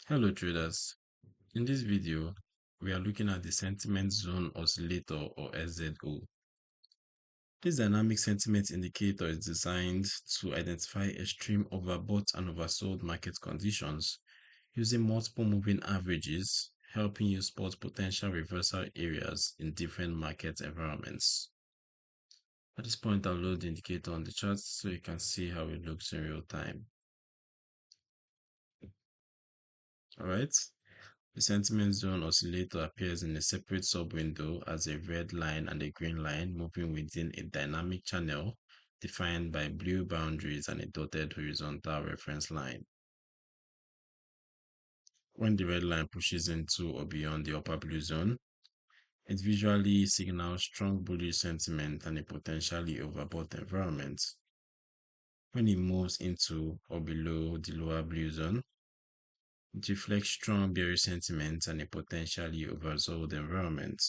Hello traders. In this video, we are looking at the Sentiment Zone Oscillator or SZO. This dynamic sentiment indicator is designed to identify extreme overbought and oversold market conditions using multiple moving averages, helping you spot potential reversal areas in different market environments. At this point, I'll load the indicator on the chart so you can see how it looks in real time. Alright. The sentiment zone oscillator appears in a separate sub-window as a red line and a green line moving within a dynamic channel defined by blue boundaries and a dotted horizontal reference line. When the red line pushes into or beyond the upper blue zone, it visually signals strong bullish sentiment and a potentially overbought environment. When it moves into or below the lower blue zone, it reflects strong bearish sentiment and a potentially oversold environment.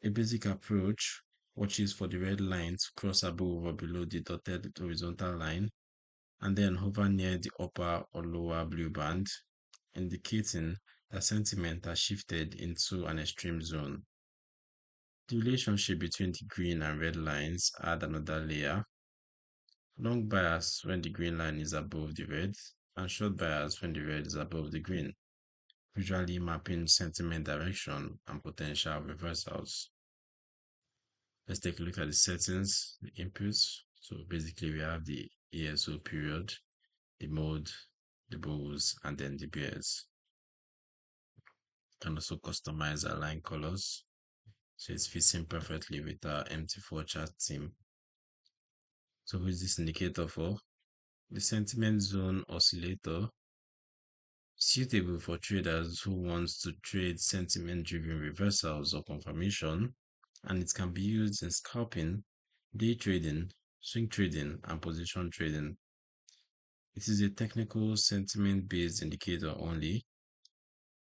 A basic approach watches for the red line to cross above or below the dotted horizontal line and then hover near the upper or lower blue band, indicating that sentiment has shifted into an extreme zone. The relationship between the green and red lines add another layer. Long bias when the green line is above the red, and short bias when the red is above the green, visually mapping sentiment direction and potential reversals. Let's take a look at the settings, the inputs. So basically we have the ESO period, the mode, the bulls, and then the bears. You can also customize our line colors. So it's fitting perfectly with our MT4 chart theme. So who is this indicator for? The sentiment zone oscillator, suitable for traders who want to trade sentiment-driven reversals or confirmation, and it can be used in scalping, day trading, swing trading, and position trading. It is a technical sentiment-based indicator only.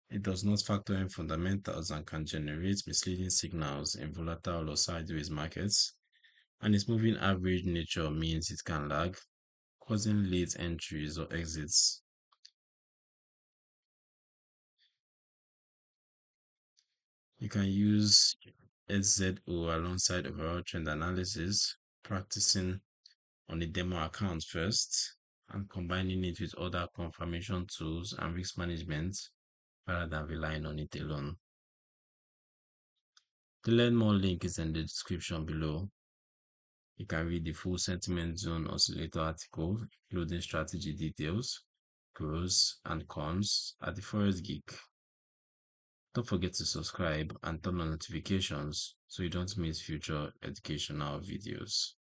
It does not factor in fundamentals and can generate misleading signals in volatile or sideways markets, and its moving average nature means it can lag, causing late entries or exits. You can use SZO alongside overall trend analysis, practicing on a demo account first, and combining it with other confirmation tools and risk management rather than relying on it alone. The learn more link is in the description below. You can read the full Sentiment Zone Oscillator article, including strategy details, pros and cons at the Forex Geek. Don't forget to subscribe and turn on notifications so you don't miss future educational videos.